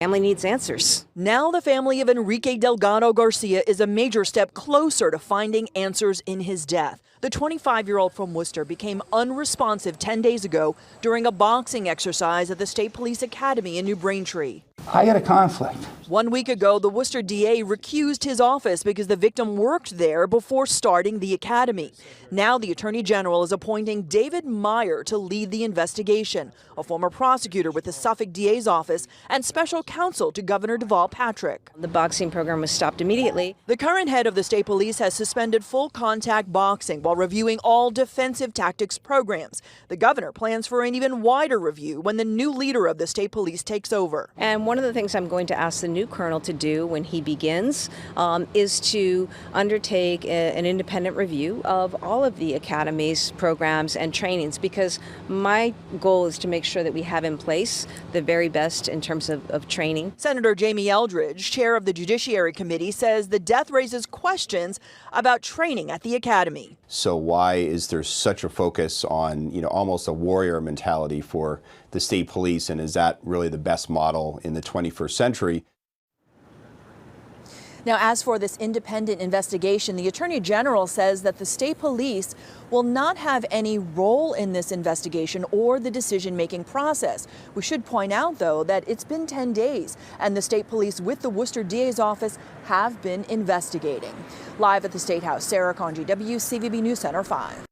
Family needs answers. Now the family of Enrique Delgado Garcia is a major step closer to finding answers in his death. The 25-year-old from Worcester became unresponsive 10 days ago during a boxing exercise at the State Police Academy in New Braintree. I had a conflict. 1 week ago, the Worcester DA recused his office because the victim worked there before starting the academy. Now the Attorney General is appointing David Meyer to lead the investigation, a former prosecutor with the Suffolk DA's office and special counsel to Governor Deval Patrick. The boxing program was stopped immediately. The current head of the state police has suspended full contact boxing while reviewing all defensive tactics programs. The governor plans for an even wider review when the new leader of the state police takes over. And one of the things I'm going to ask the new colonel to do when he begins is to undertake an independent review of all of the academy's programs and trainings, because my goal is to make sure that we have in place the very best in terms of training. Senator Jamie Eldridge, chair of the Judiciary Committee, says the death raises questions about training at the academy. So why is there such a focus on, almost a warrior mentality for the state police, and is that really the best model in the 21st century? Now, as for this independent investigation, the Attorney General says that the state police will not have any role in this investigation or the decision-making process. We should point out, though, that it's been 10 days and the state police with the Worcester DA's office have been investigating. Live at the State House, Sarah Conji, WCVB News Center 5.